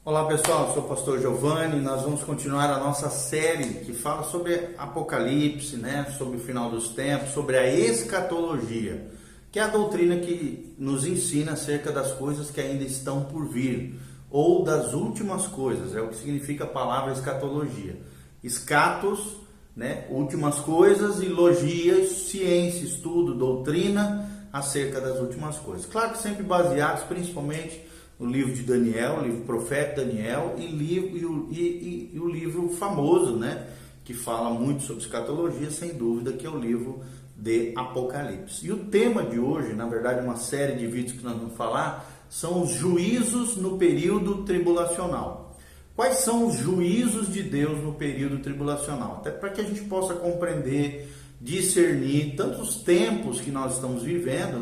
Olá pessoal, eu sou o pastor Giovanni. Nós vamos continuar a nossa série que fala sobre Apocalipse, sobre o final dos tempos, sobre a escatologia, que é a doutrina que nos ensina acerca das coisas que ainda estão por vir, ou das últimas coisas, é o que significa a palavra escatologia. Escatos, últimas coisas, e logia, ciência, estudo, doutrina acerca das últimas coisas. Claro que sempre baseados principalmente o livro de Daniel, o livro profeta Daniel e o livro famoso, que fala muito sobre escatologia, sem dúvida, que é o livro de Apocalipse. E o tema de hoje, na verdade, uma série de vídeos que nós vamos falar, são os juízos no período tribulacional. Quais são os juízos de Deus no período tribulacional? Até para que a gente possa compreender, discernir tantos tempos que nós estamos vivendo,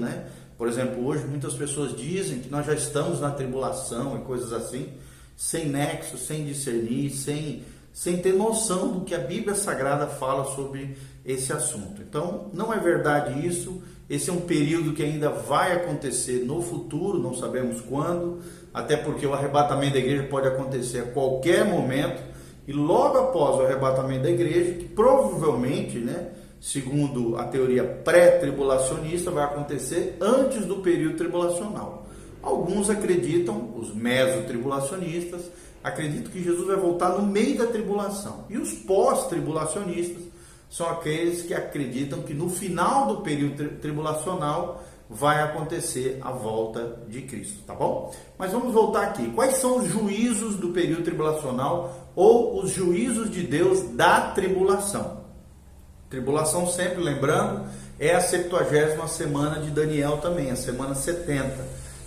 Por exemplo, hoje muitas pessoas dizem que nós já estamos na tribulação e coisas assim, sem nexo, sem discernir, sem ter noção do que a Bíblia Sagrada fala sobre esse assunto. Então, não é verdade isso. Esse é um período que ainda vai acontecer no futuro, não sabemos quando, até porque o arrebatamento da igreja pode acontecer a qualquer momento, e logo após o arrebatamento da igreja, que provavelmente, segundo a teoria pré-tribulacionista, vai acontecer antes do período tribulacional. Alguns acreditam, os mesotribulacionistas, acreditam que Jesus vai voltar no meio da tribulação. E os pós-tribulacionistas são aqueles que acreditam que no final do período tribulacional vai acontecer a volta de Cristo, tá bom? Mas vamos voltar aqui. Quais são os juízos do período tribulacional ou os juízos de Deus da tribulação? Tribulação, sempre lembrando, é a 70ª semana de Daniel também, a semana 70,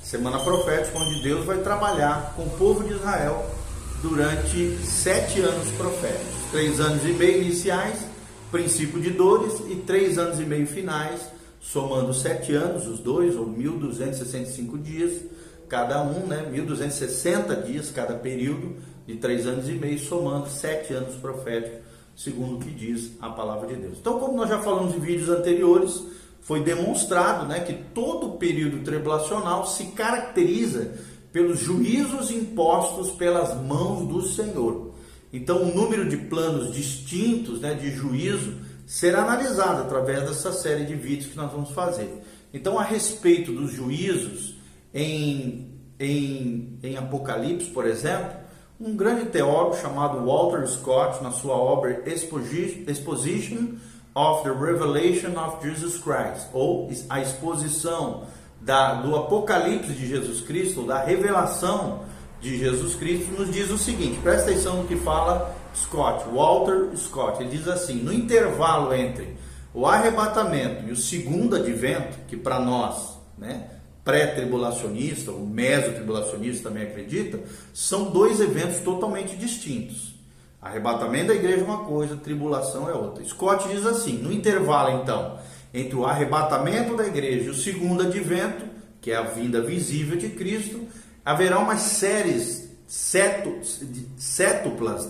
semana profética, onde Deus vai trabalhar com o povo de Israel durante 7 anos proféticos, 3 anos e meio iniciais, princípio de dores, e 3 anos e meio finais, somando 7 anos, os dois, ou 1265 dias cada um, 1260 dias cada período de 3 anos e meio, somando 7 anos proféticos, segundo o que diz a palavra de Deus. Então, como nós já falamos em vídeos anteriores, foi demonstrado que todo o período tribulacional se caracteriza pelos juízos impostos pelas mãos do Senhor. Então, o número de planos distintos de juízo será analisado através dessa série de vídeos que nós vamos fazer. Então, a respeito dos juízos em Apocalipse, por exemplo, um grande teólogo chamado Walter Scott, na sua obra Exposition of the Revelation of Jesus Christ, ou a exposição do Apocalipse de Jesus Cristo, da revelação de Jesus Cristo, nos diz o seguinte, presta atenção no que fala Walter Scott, ele diz assim: no intervalo entre o arrebatamento e o segundo advento, que para nós, pré-tribulacionista, ou mesotribulacionista também acredita, são 2 eventos totalmente distintos. Arrebatamento da igreja é uma coisa, tribulação é outra. Scott diz assim: no intervalo então entre o arrebatamento da igreja e o segundo advento, que é a vinda visível de Cristo, haverá umas séries sétuplas,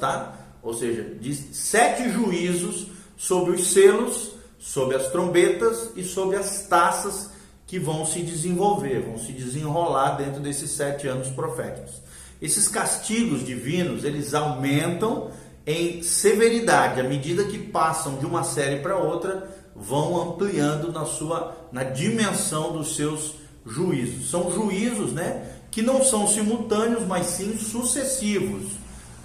ou seja, de 7 juízos sobre os selos, sobre as trombetas e sobre as taças que vão se desenvolver, vão se desenrolar dentro desses 7 anos proféticos. Esses castigos divinos, eles aumentam em severidade, à medida que passam de uma série para outra, vão ampliando na dimensão dos seus juízos. São juízos, que não são simultâneos, mas sim sucessivos.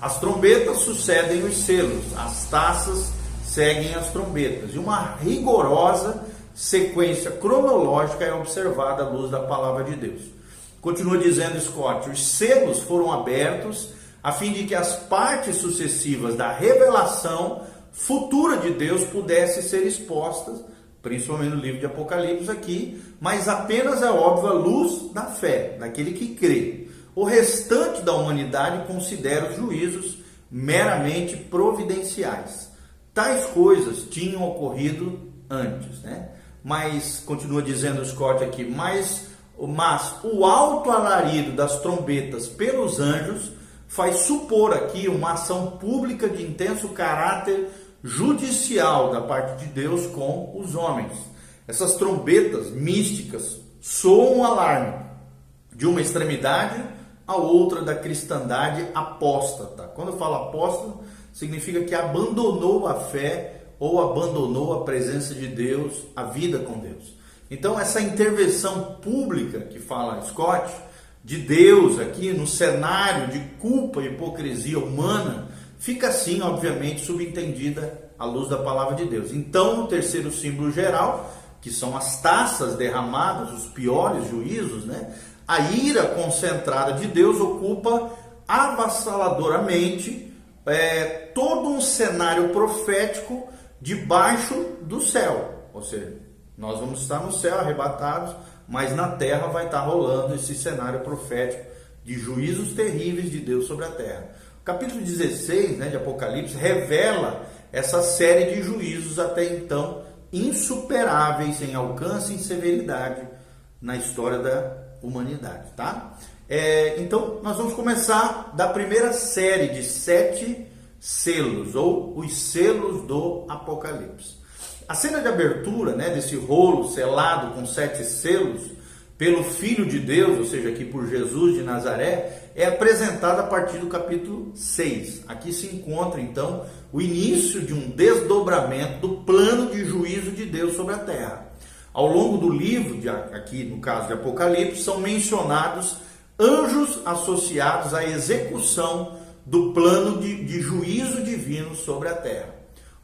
As trombetas sucedem os selos, as taças seguem as trombetas, e uma rigorosa sequência cronológica é observada à luz da palavra de Deus. Continua dizendo Scott: os selos foram abertos a fim de que as partes sucessivas da revelação futura de Deus pudessem ser expostas, principalmente no livro de Apocalipse aqui, mas apenas é óbvio a luz da fé, daquele que crê. O restante da humanidade considera os juízos meramente providenciais. Tais coisas tinham ocorrido antes, Mas, continua dizendo Scott aqui, mas o alto alarido das trombetas pelos anjos faz supor aqui uma ação pública de intenso caráter judicial da parte de Deus com os homens. Essas trombetas místicas soam um alarme de uma extremidade a outra da cristandade apóstata. Quando eu falo apóstata, significa que abandonou a fé ou abandonou a presença de Deus, a vida com Deus. Então essa intervenção pública que fala Scott, de Deus aqui no cenário de culpa e hipocrisia humana, fica assim, obviamente, subentendida à luz da palavra de Deus. Então, o terceiro símbolo geral, que são as taças derramadas, os piores juízos, né? A ira concentrada de Deus ocupa avassaladoramente todo um cenário profético debaixo do céu. Ou seja, nós vamos estar no céu arrebatados, mas na terra vai estar rolando esse cenário profético de juízos terríveis de Deus sobre a terra. O capítulo 16, né, de Apocalipse revela essa série de juízos até então insuperáveis em alcance e severidade na história da humanidade, tá? Então nós vamos começar da primeira série de 7 selos, ou os selos do Apocalipse. A cena de abertura, né, desse rolo selado com 7 selos pelo Filho de Deus, ou seja, aqui por Jesus de Nazaré, é apresentada a partir do capítulo 6. Aqui se encontra então o início de um desdobramento do plano de juízo de Deus sobre a terra. Ao longo do livro, aqui no caso de Apocalipse, são mencionados anjos associados à execução do plano de juízo divino sobre a terra.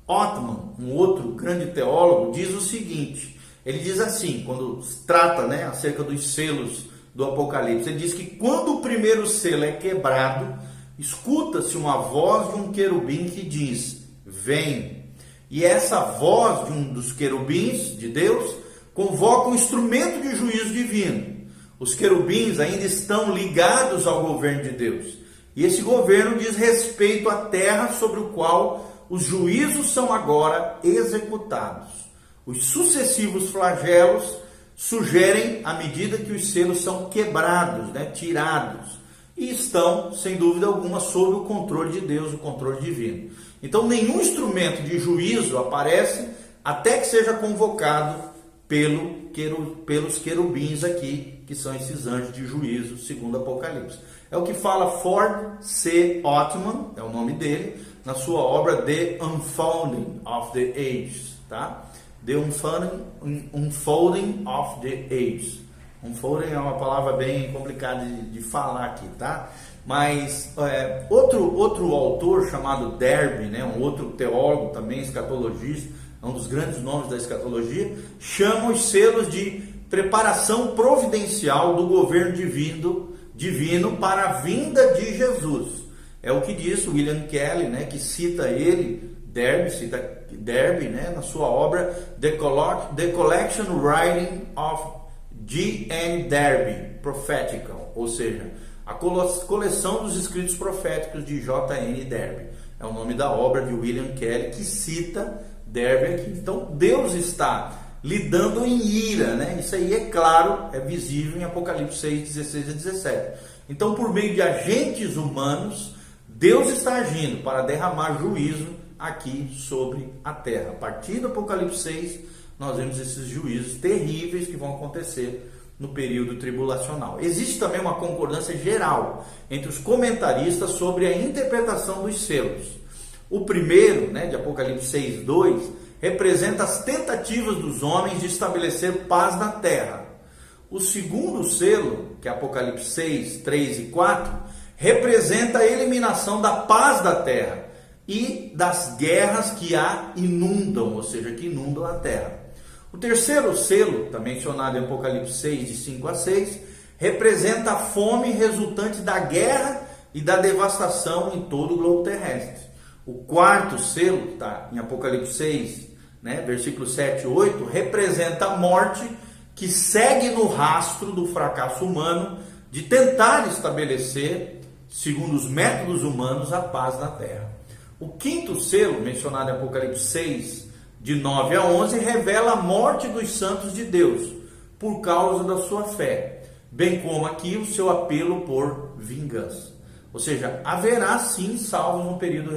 Ottman, um outro grande teólogo, diz o seguinte, ele diz assim, quando trata, né, acerca dos selos do Apocalipse, ele diz que quando o primeiro selo é quebrado, escuta-se uma voz de um querubim que diz, vem. E essa voz de um dos querubins de Deus convoca um instrumento de juízo divino. Os querubins ainda estão ligados ao governo de Deus. E esse governo diz respeito à terra sobre o qual os juízos são agora executados. Os sucessivos flagelos sugerem à medida que os selos são quebrados, né, tirados, e estão, sem dúvida alguma, sob o controle de Deus, o controle divino. Então, nenhum instrumento de juízo aparece até que seja convocado pelos querubins aqui, que são esses anjos de juízo, segundo Apocalipse. É o que fala Ford C. Ottman, é o nome dele, na sua obra The Unfolding of the Ages, tá? The Unfolding of the Ages. Unfolding é uma palavra bem complicada de falar aqui, tá? Mas outro autor chamado Derby, né, um outro teólogo também, escatologista, um dos grandes nomes da escatologia, chama os selos de preparação providencial do governo divino para a vinda de Jesus. É o que diz William Kelly, né, que cita Derby, né, na sua obra The Collection Writing of G.N. Derby Prophetical, ou seja, a coleção dos escritos proféticos de J.N. Derby. É o nome da obra de William Kelly que cita Derby aqui. Então Deus está lidando em ira, né? Isso aí é claro, é visível em Apocalipse 6, 16 e 17. Então, por meio de agentes humanos, Deus está agindo para derramar juízo aqui sobre a terra. A partir do Apocalipse 6, nós vemos esses juízos terríveis que vão acontecer no período tribulacional. Existe também uma concordância geral entre os comentaristas sobre a interpretação dos selos. O primeiro, né, de Apocalipse 6, 2, representa as tentativas dos homens de estabelecer paz na terra. O segundo selo, que é Apocalipse 6, 3 e 4, representa a eliminação da paz da terra e das guerras que a inundam, ou seja, que inundam a terra. O terceiro selo, está mencionado em Apocalipse 6, de 5 a 6, representa a fome resultante da guerra e da devastação em todo o globo terrestre. O quarto selo, está em Apocalipse 6, né, versículos 7 e 8, representa a morte que segue no rastro do fracasso humano de tentar estabelecer, segundo os métodos humanos, a paz na terra. O quinto selo, mencionado em Apocalipse 6, de 9 a 11, revela a morte dos santos de Deus, por causa da sua fé, bem como aqui o seu apelo por vingança. Ou seja, haverá sim salvos no período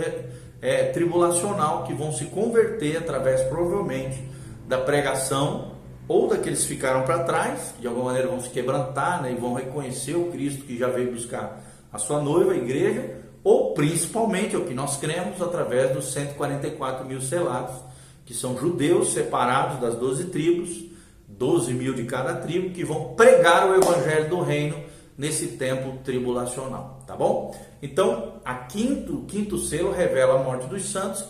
tribulacional que vão se converter através, provavelmente, da pregação ou daqueles que ficaram para trás, de alguma maneira vão se quebrantar, né, e vão reconhecer o Cristo que já veio buscar a sua noiva, a igreja, ou principalmente, é o que nós cremos, através dos 144 mil selados, que são judeus separados das 12 tribos, 12 mil de cada tribo, que vão pregar o evangelho do reino nesse tempo tribulacional, tá bom? Então, o quinto selo revela a morte dos santos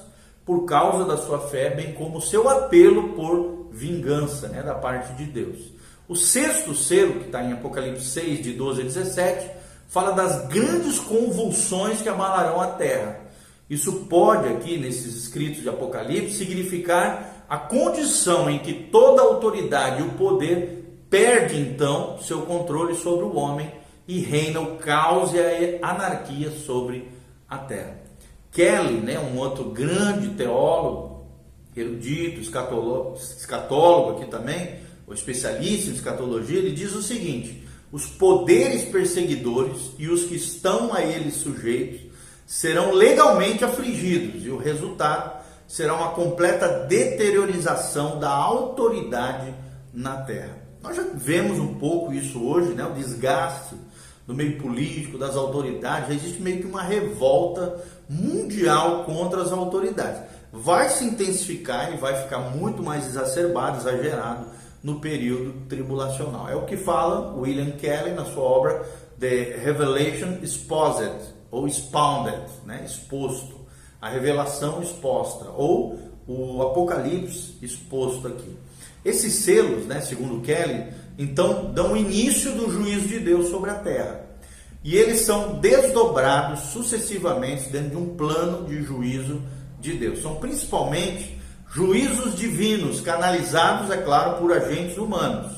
por causa da sua fé, bem como o seu apelo por vingança, né, da parte de Deus. O sexto selo, que está em Apocalipse 6, de 12 a 17, fala das grandes convulsões que abalarão a terra. Isso pode, aqui nesses escritos de Apocalipse, significar a condição em que toda a autoridade e o poder perde então seu controle sobre o homem e reina o caos e a anarquia sobre a terra. Kelly, né, um outro grande teólogo, erudito, escatólogo aqui também, ou especialista em escatologia, ele diz o seguinte: os poderes perseguidores e os que estão a eles sujeitos serão legalmente afligidos, e o resultado será uma completa deteriorização da autoridade na terra. Nós já vemos um pouco isso hoje, né? O desgaste do meio político, das autoridades. Já existe meio que uma revolta mundial contra as autoridades. Vai se intensificar e vai ficar muito mais exacerbado, exagerado no período tribulacional. É o que fala William Kelly na sua obra The Revelation Exposed, ou Expounded, né? Exposto, a revelação exposta, ou o Apocalipse exposto aqui. Esses selos, né, segundo Kelly, então dão início do juízo de Deus sobre a terra. E eles são desdobrados sucessivamente dentro de um plano de juízo de Deus. São principalmente juízos divinos, canalizados, é claro, por agentes humanos.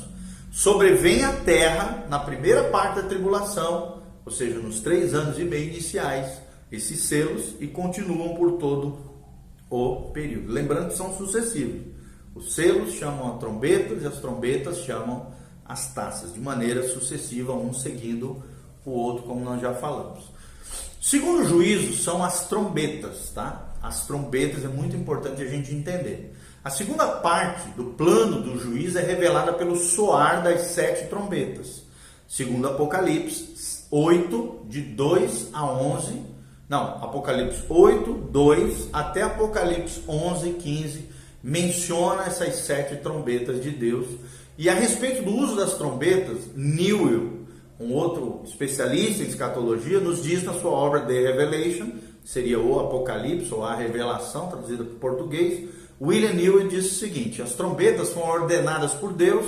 Sobrevém a terra na primeira parte da tribulação, ou seja, nos 3 anos e meio iniciais, esses selos, e continuam por todo o período. Lembrando que são sucessivos. Os selos chamam a trombetas e as trombetas chamam as taças, de maneira sucessiva, um seguindo o outro, como nós já falamos. Segundo juízo são as trombetas, tá? As trombetas é muito importante a gente entender. A segunda parte do plano do juízo é revelada pelo soar das 7 trombetas. Segundo Apocalipse 8, de 2 a 11, Apocalipse 8, 2 até Apocalipse 11, 15, menciona essas 7 trombetas de Deus. E a respeito do uso das trombetas, Newell, um outro especialista em escatologia, nos diz na sua obra The Revelation, seria o Apocalipse ou a Revelação, traduzida para o português. William Newell diz o seguinte: as trombetas foram ordenadas por Deus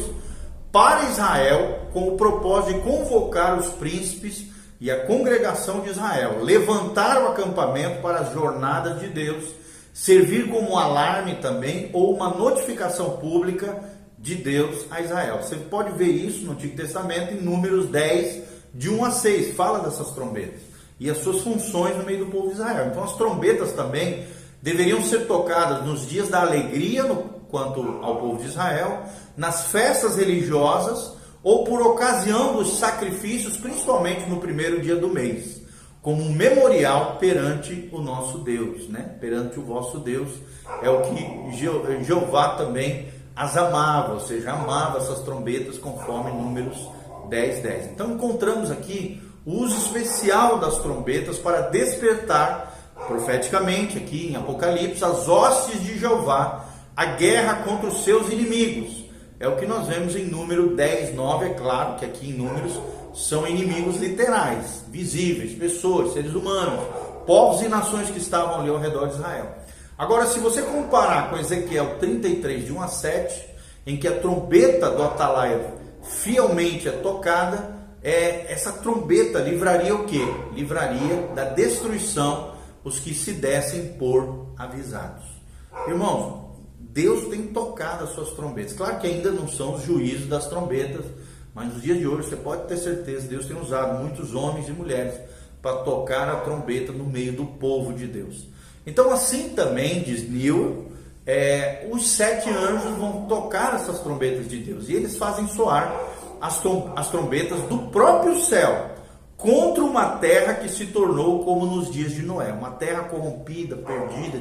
para Israel com o propósito de convocar os príncipes e a congregação de Israel, levantar o acampamento para as jornadas de Deus, servir como alarme também ou uma notificação pública de Deus a Israel. Você pode ver isso no Antigo Testamento em Números 10, de 1 a 6, fala dessas trombetas e as suas funções no meio do povo de Israel. Então as trombetas também deveriam ser tocadas nos dias da alegria quanto ao povo de Israel, nas festas religiosas ou por ocasião dos sacrifícios, principalmente no primeiro dia do mês, como um memorial perante o nosso Deus, né? Perante o vosso Deus, é o que Jeová também as amava, ou seja, amava essas trombetas, conforme Números 10, 10. Então encontramos aqui o uso especial das trombetas para despertar profeticamente, aqui em Apocalipse, as hostes de Jeová, a guerra contra os seus inimigos. É o que nós vemos em Número 10, 9, é claro que aqui em Números são inimigos literais, visíveis, pessoas, seres humanos, povos e nações que estavam ali ao redor de Israel. Agora, se você comparar com Ezequiel 33, de 1 a 7, em que a trombeta do atalaia fielmente é tocada, essa trombeta livraria o quê? Livraria da destruição os que se dessem por avisados. Irmãos, Deus tem tocado as suas trombetas. Claro que ainda não são os juízos das trombetas, mas nos dias de hoje você pode ter certeza, Deus tem usado muitos homens e mulheres para tocar a trombeta no meio do povo de Deus. Então assim também, diz Newell, os 7 anjos vão tocar essas trombetas de Deus, e eles fazem soar as trombetas do próprio céu contra uma terra que se tornou como nos dias de Noé, uma terra corrompida, perdida,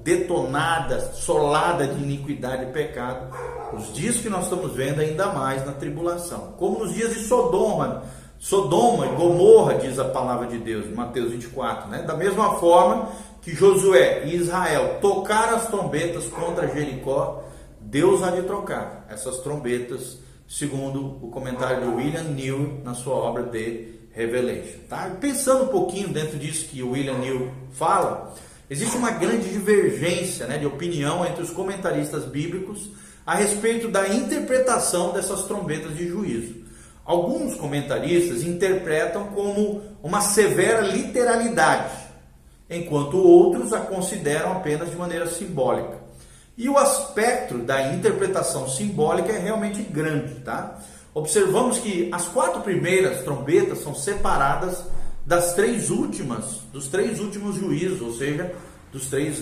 detonada, solada de iniquidade e pecado, os dias que nós estamos vendo ainda mais na tribulação. Como nos dias de Sodoma e Gomorra, diz a palavra de Deus, em Mateus 24, né? Da mesma forma que Josué e Israel tocaram as trombetas contra Jericó, Deus há de trocar essas trombetas, segundo o comentário de William Neal na sua obra The Revelation. Tá? Pensando um pouquinho dentro disso que o William Neal fala, existe uma grande divergência, né, de opinião entre os comentaristas bíblicos a respeito da interpretação dessas trombetas de juízo. Alguns comentaristas interpretam como uma severa literalidade, enquanto outros a consideram apenas de maneira simbólica. E o aspecto da interpretação simbólica é realmente grande, tá? Observamos que as 4 primeiras trombetas são separadas dos 3 últimos juízos, ou seja,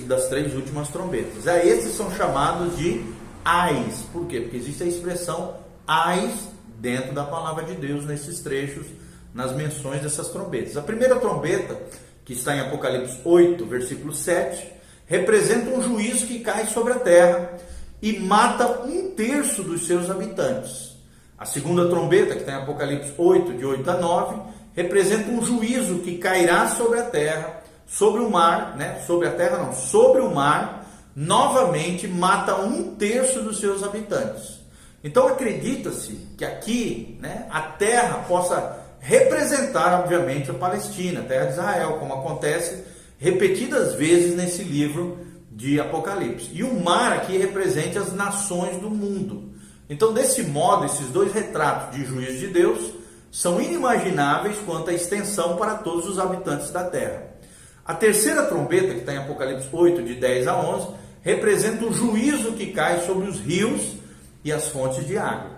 das 3 últimas trombetas. Esses são chamados de ais. Por quê? Porque existe a expressão ais dentro da palavra de Deus, nesses trechos, nas menções dessas trombetas. A primeira trombeta, que está em Apocalipse 8, versículo 7, representa um juízo que cai sobre a terra e mata 1/3 dos seus habitantes. A segunda trombeta, que está em Apocalipse 8, de 8 a 9, representa um juízo que cairá sobre a terra, sobre o mar, né? Sobre a terra não, sobre o mar, novamente mata 1/3 dos seus habitantes. Então acredita-se que aqui, né, a terra possa representar, obviamente, a Palestina, a terra de Israel, como acontece repetidas vezes nesse livro de Apocalipse. E o mar aqui representa as nações do mundo. Então, desse modo, esses 2 retratos de juízo de Deus são inimagináveis quanto à extensão para todos os habitantes da terra. A terceira trombeta, que está em Apocalipse 8, de 10 a 11, representa o juízo que cai sobre os rios e as fontes de água.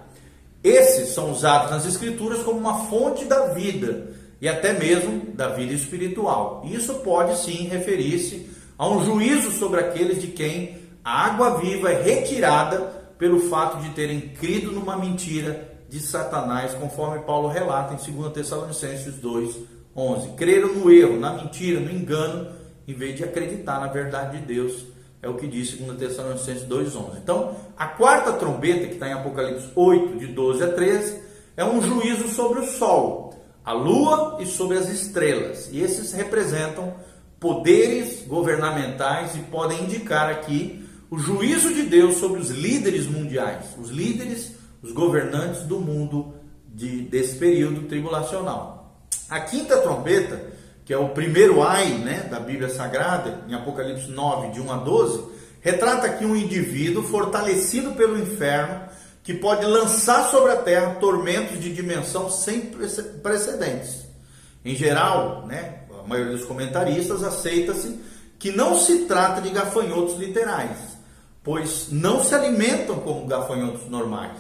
Esses são usados nas Escrituras como uma fonte da vida e até mesmo da vida espiritual. Isso pode sim referir-se a um juízo sobre aqueles de quem a água viva é retirada pelo fato de terem crido numa mentira de Satanás, conforme Paulo relata em 2 Tessalonicenses 2:11. Creram no erro, na mentira, no engano, em vez de acreditar na verdade de Deus. É o que diz 2 Tessalonicenses 2:11. Então, a quarta trombeta, que está em Apocalipse 8, de 12 a 13, é um juízo sobre o sol, a lua e sobre as estrelas. E esses representam poderes governamentais e podem indicar aqui o juízo de Deus sobre os líderes mundiais, os líderes, os governantes do mundo desse período tribulacional. A quinta trombeta, que é o primeiro ai, né, da Bíblia Sagrada, em Apocalipse 9, de 1 a 12, retrata aqui um indivíduo fortalecido pelo inferno, que pode lançar sobre a terra tormentos de dimensão sem precedentes. Em geral, né, a maioria dos comentaristas aceita-se que não se trata de gafanhotos literais, pois não se alimentam como gafanhotos normais.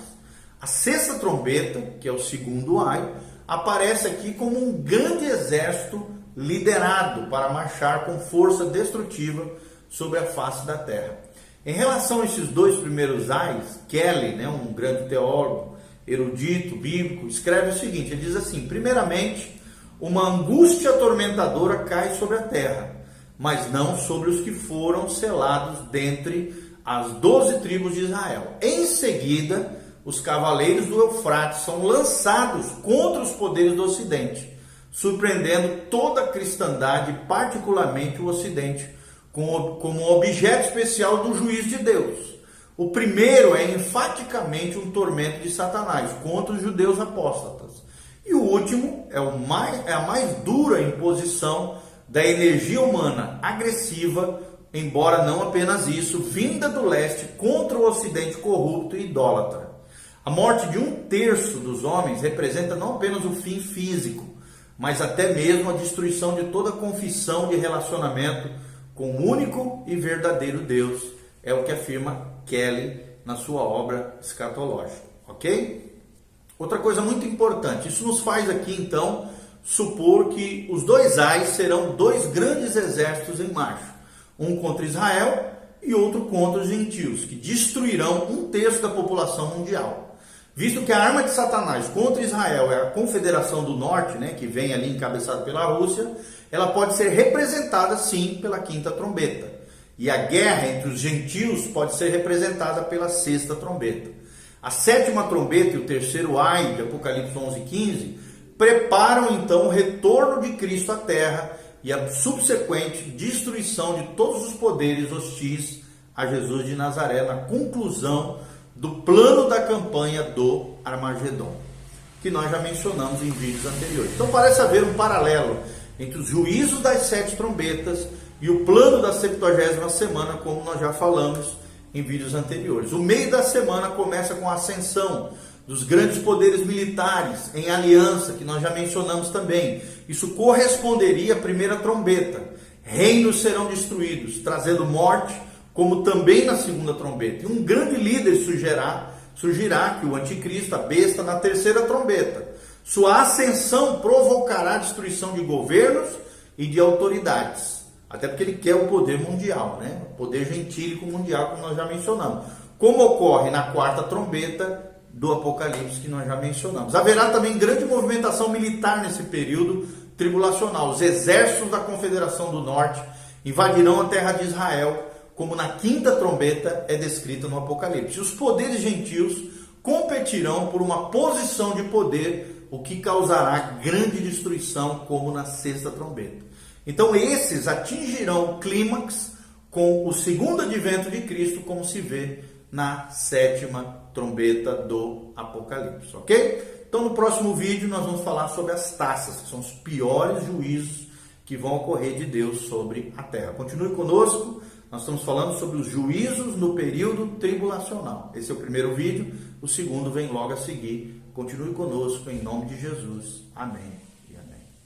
A sexta trombeta, que é o segundo ai, aparece aqui como um grande exército liderado para marchar com força destrutiva sobre a face da terra. Em relação a esses 2 primeiros ais, Kelly, né, um grande teólogo, erudito, bíblico, escreve o seguinte, ele diz assim: primeiramente, uma angústia atormentadora cai sobre a terra, mas não sobre os que foram selados dentre as 12 tribos de Israel. Em seguida, os cavaleiros do Eufrates são lançados contra os poderes do Ocidente, surpreendendo toda a cristandade, particularmente o Ocidente, como objeto especial do juízo de Deus. O primeiro é enfaticamente um tormento de Satanás contra os judeus apóstatas. E o último é a mais dura imposição da energia humana agressiva, embora não apenas isso, vinda do leste contra o Ocidente corrupto e idólatra. A morte de 1/3 dos homens representa não apenas o fim físico, mas até mesmo a destruição de toda confissão de relacionamento com o único e verdadeiro Deus, é o que afirma Kelly na sua obra escatológica, ok? Outra coisa muito importante, isso nos faz aqui então supor que os 2 ais serão 2 grandes exércitos em marcha, um contra Israel e outro contra os gentios, que destruirão 1/3 da população mundial. Visto que a arma de Satanás contra Israel é a Confederação do Norte, né, que vem ali encabeçada pela Rússia, ela pode ser representada sim pela quinta trombeta. E a guerra entre os gentios pode ser representada pela sexta trombeta. A sétima trombeta e o terceiro ai de Apocalipse 11:15 preparam então o retorno de Cristo à terra e a subsequente destruição de todos os poderes hostis a Jesus de Nazaré na conclusão do plano da campanha do Armagedon, que nós já mencionamos em vídeos anteriores. Então parece haver um paralelo entre os juízos das 7 trombetas e o plano da 70ª semana, como nós já falamos em vídeos anteriores. O meio da semana começa com a ascensão dos grandes poderes militares em aliança, que nós já mencionamos também. Isso corresponderia à primeira trombeta. Reinos serão destruídos, trazendo morte, como também na segunda trombeta. E um grande líder surgirá, que o anticristo, a besta, na terceira trombeta. Sua ascensão provocará a destruição de governos e de autoridades. Até porque ele quer o poder mundial, né? O poder gentílico mundial, como nós já mencionamos. Como ocorre na quarta trombeta do Apocalipse, que nós já mencionamos. Haverá também grande movimentação militar nesse período tribulacional. Os exércitos da Confederação do Norte invadirão a terra de Israel, como na quinta trombeta é descrita no Apocalipse. E os poderes gentios competirão por uma posição de poder, o que causará grande destruição, como na sexta trombeta. Então esses atingirão o clímax com o segundo advento de Cristo, como se vê na sétima trombeta do Apocalipse, ok? Então no próximo vídeo nós vamos falar sobre as taças, que são os piores juízos que vão ocorrer de Deus sobre a terra. Continue conosco, nós estamos falando sobre os juízos no período tribulacional. Esse é o primeiro vídeo, o segundo vem logo a seguir. Continue conosco, em nome de Jesus. Amém.